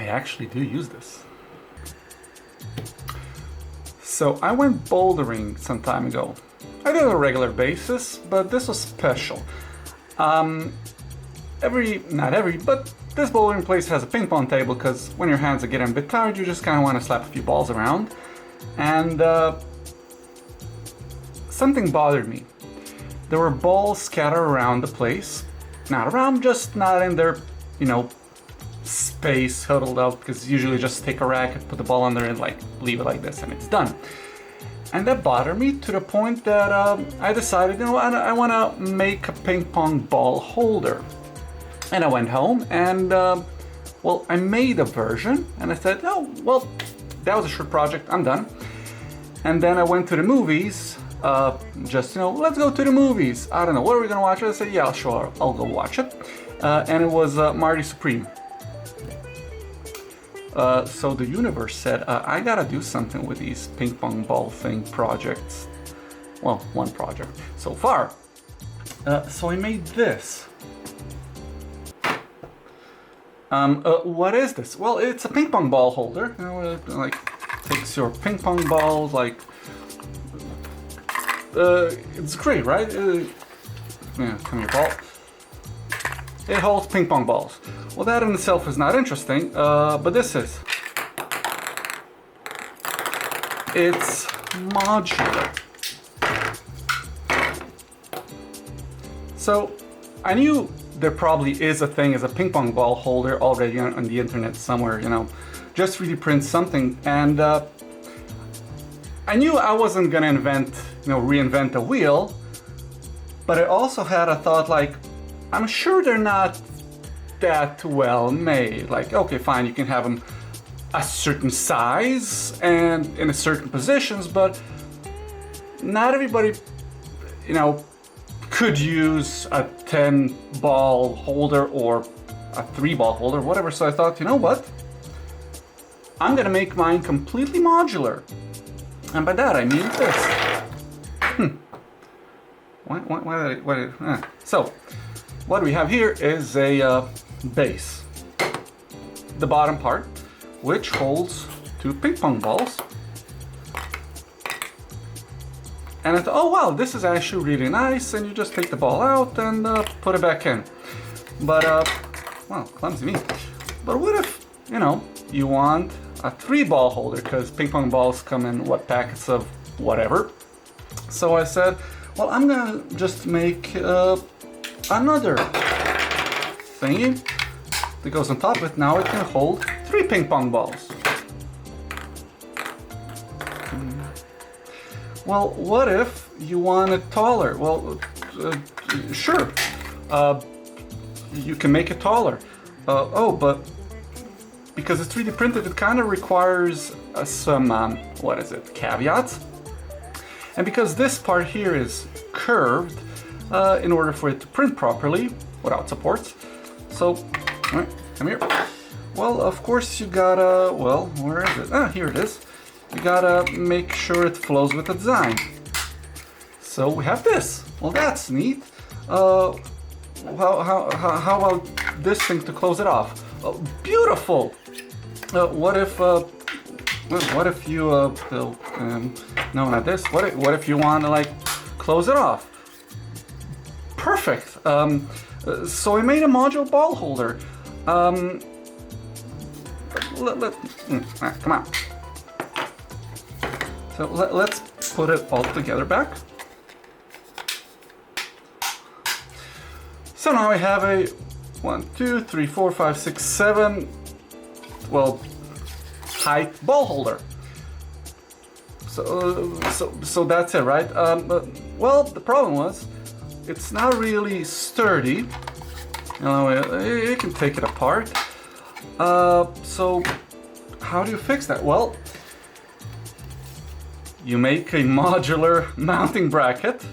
I actually do use this. So I went bouldering some time ago. I did it on a regular basis, but this was special. Not every, but this bouldering place has a ping pong table because when your hands are getting a bit tired, you just kind of want to slap a few balls around. And something bothered me. There were balls scattered around the place. Not around, just not in their, space huddled up, because usually just take a racket, put the ball under it, like leave it like this and it's done. And that bothered me to the point that I decided, I want to make a ping pong ball holder. And I went home and, I made a version and I said, oh, well, that was a short project, I'm done. And then I went to the movies, let's go to the movies. I don't know, what are we gonna watch? I said, yeah, sure, I'll go watch it. And it was Marty Supreme. So the universe said, I gotta do something with these ping pong ball thing projects. Well, one project so far. So I made this. What is this? Well, it's a ping pong ball holder. It like takes your ping pong balls, like it's great, right? Come here, ball. It holds ping pong balls. Well, that in itself is not interesting, but this is. It's modular. So I knew there probably is a thing as a ping pong ball holder already on the internet somewhere, just 3D print something. And I knew I wasn't gonna reinvent the wheel, but I also had a thought like, I'm sure they're not that well made. Like, okay, fine, you can have them a certain size and in a certain positions, but not everybody, could use a 10 ball holder or a 3 ball holder, whatever. So I thought, you know what? I'm gonna make mine completely modular. And by that I mean this. So, what we have here is a base. The bottom part, which holds 2 ping pong balls. And I thought, oh wow, this is actually really nice, and you just take the ball out and put it back in. But, clumsy me. But what if, you want a 3 ball holder, because ping pong balls come in, packets of whatever. So I said, well, I'm gonna just make another thingy that goes on top of it. Now it can hold 3 ping pong balls. Well, what if you want it taller? Well, sure, you can make it taller. But because it's 3D printed, it kind of requires some, caveats. And because this part here is curved, in order for it to print properly, without supports. So, come here. Well, of course you gotta, where is it? Ah, here it is. You gotta make sure it flows with the design. So we have this. Well, that's neat. How about this thing to close it off? Oh, beautiful. What if you no, not this. What if you want to close it off? Perfect. So I made a modular ball holder. Come on. So let's put it all together back. So now I have a 1, 2, 3, 4, 5, 6, 7, height ball holder. So that's it, right? Well, the problem was it's not really sturdy. You can take it apart. So how do you fix that? Well, you make a modular mounting bracket.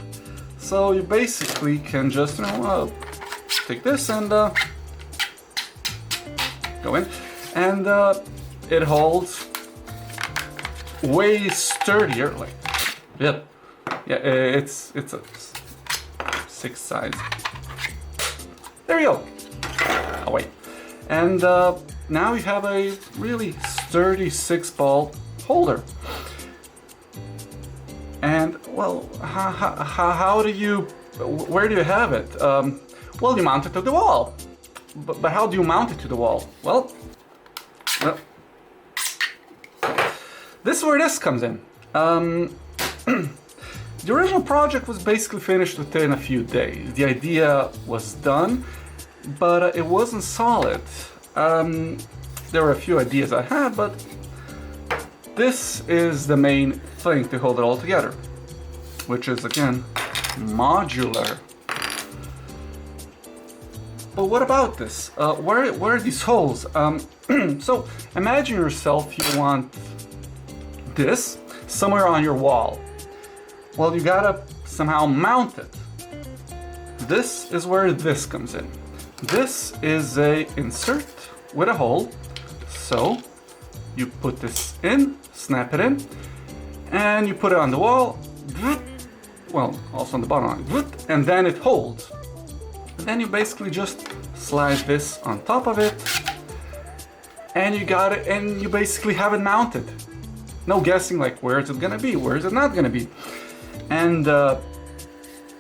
So you basically can just, take this and go in, and it holds way sturdier. It's a 6 size. There we go. Oh wait, And now you have a really sturdy 6-ball holder. And well, how do you, where do you have it? Well, you mount it to the wall. But how do you mount it to the wall? Well, this is where this comes in. The original project was basically finished within a few days. The idea was done, but it wasn't solid. There were a few ideas I had, but this is the main thing to hold it all together, which is, again, modular. But what about this? Where are these holes? So imagine yourself, you want this somewhere on your wall. Well, you gotta somehow mount it. This is where this comes in. This is a insert with a hole. So you put this in, snap it in, and you put it on the wall. Well, also on the bottom, and then it holds. And then you basically just slide this on top of it, and you got it, and you basically have it mounted. No guessing, like, where is it gonna be, where is it not gonna be. And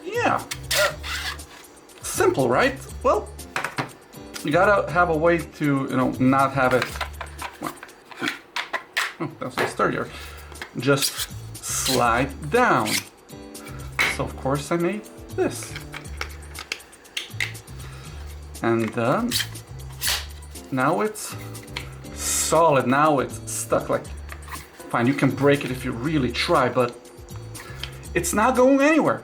yeah, simple, right? Well, you gotta have a way to, you know, not have it, well, oh, that's a sturdier, just slide down. So of course I made this. And now it's solid, now it's stuck. Like, fine, you can break it if you really try, but it's not going anywhere.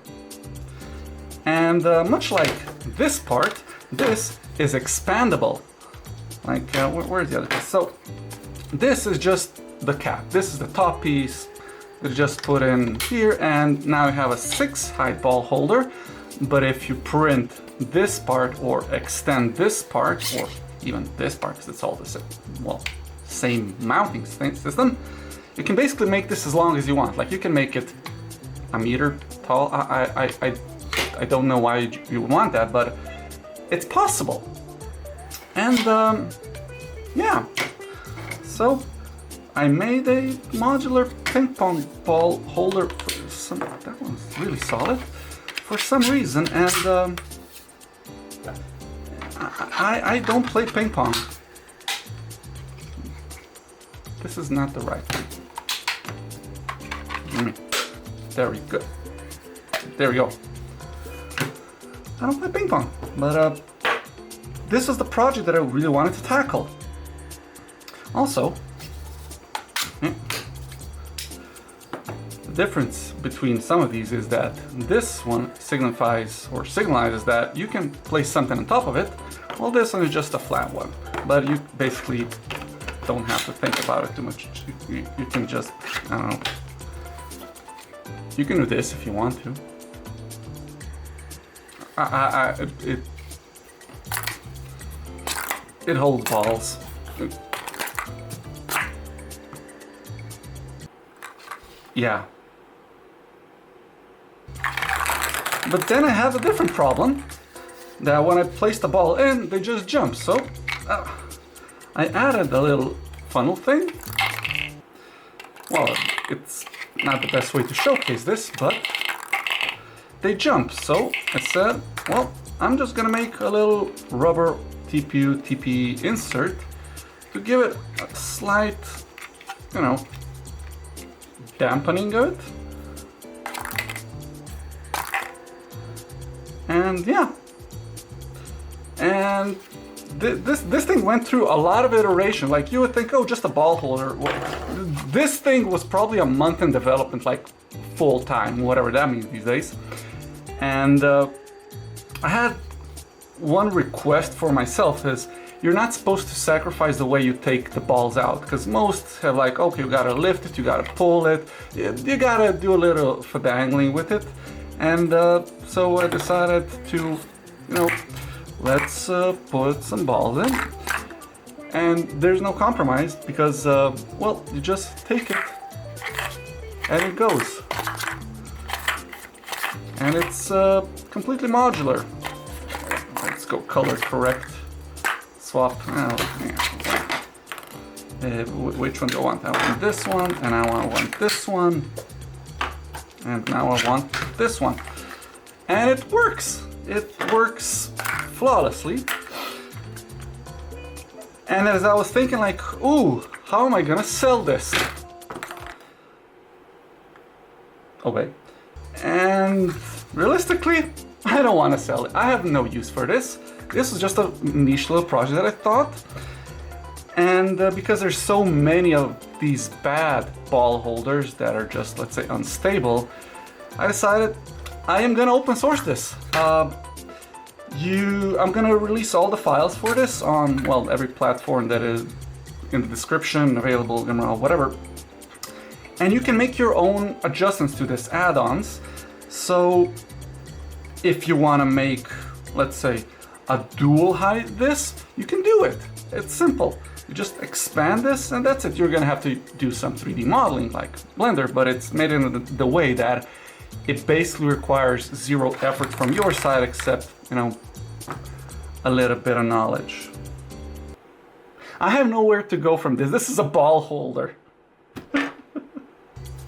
And much like this part, this is expandable. Like, where's the other piece? So this is just the cap. This is the top piece that you just put in here, and now you have a 6-height ball holder. But if you print this part or extend this part, or even this part, because it's all the same, well, same mounting system, you can basically make this as long as you want. Like, you can make it a meter tall. I don't know why you would want that, but it's possible. And yeah, so I made a modular ping pong ball holder. That one's really solid for some reason, and I don't play ping pong. This is not the right thing. There we go. There we go. I don't play ping pong, but this was the project that I really wanted to tackle. Also, the difference between some of these is that this one signalizes that you can place something on top of it, while this one is just a flat one. But you basically don't have to think about it too much. You can just, I don't know. You can do this if you want to. It holds balls. Yeah. But then I have a different problem, that when I place the ball in, they just jump. So I added a little funnel thing. Well, it's not the best way to showcase this, but they jump. So I said, well, I'm just gonna make a little rubber TP insert to give it a slight, you know, dampening of it. And yeah, and this thing went through a lot of iteration. Like, you would think, oh, just a ball holder. Well, this thing was probably a month in development, like full time, whatever that means these days. And I had one request for myself, is you're not supposed to sacrifice the way you take the balls out, because most have like, okay, you gotta lift it, you gotta pull it, you gotta do a little fidangling with it. And so I decided to, you know, let's put some balls in. And there's no compromise, because, well, you just take it and it goes. And it's completely modular. Let's go color correct swap. Which one do I want? I want this one, and I want this one, and now I want this one. And it works. It works flawlessly. And as I was thinking, like, ooh, how am I gonna sell this? Okay. And realistically, I don't want to sell it. I have no use for this. This is just a niche little project that I thought. And because there's so many of these bad ball holders that are just, let's say, unstable, I decided I am gonna open source this. I'm gonna release all the files for this on, well, every platform that is in the description, available, Gumroad, whatever. And you can make your own adjustments to this, add-ons. So if you want to make, let's say, a dual height this, you can do it. It's simple. You just expand this and that's it. You're gonna have to do some 3D modeling like Blender, but it's made in the way that it basically requires zero effort from your side except, you know, a little bit of knowledge. I have nowhere to go from this. This is a ball holder.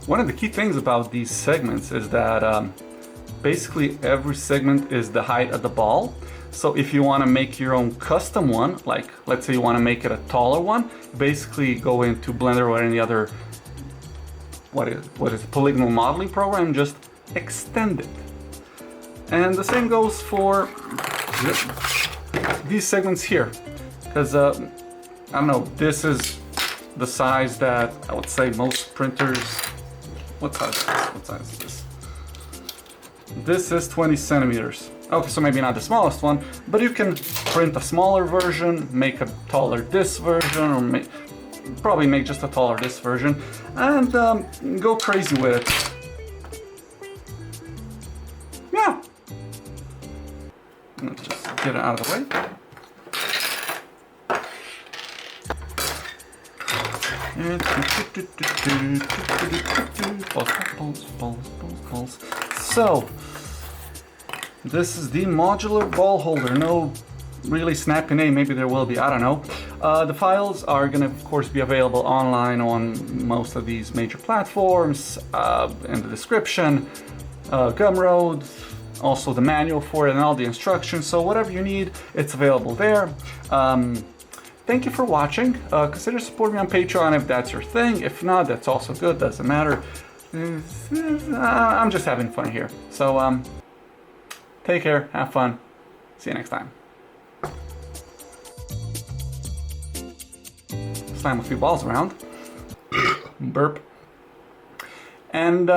One of the key things about these segments is that basically every segment is the height of the ball. So if you want to make your own custom one, like let's say you want to make it a taller one, basically go into Blender or any other what is polygonal modeling program and just extend it. And the same goes for these segments here, because I don't know, this is the size that I would say most printers. What size is this? What size is this? This is 20 centimeters. Okay, so maybe not the smallest one, but you can print a smaller version, make a taller this version, or probably make just a taller this version, and go crazy with it. Yeah. Let's just get it out of the way. So, this is the modular ball holder. No really snappy name, maybe there will be, I don't know. The files are gonna of course be available online on most of these major platforms, in the description, Gumroad, also the manual for it and all the instructions, so whatever you need, it's available there. Thank you for watching. Consider supporting me on Patreon if that's your thing. If not, that's also good, doesn't matter. I'm just having fun here. So take care, have fun, see you next time. Slam a few balls around. Burp. And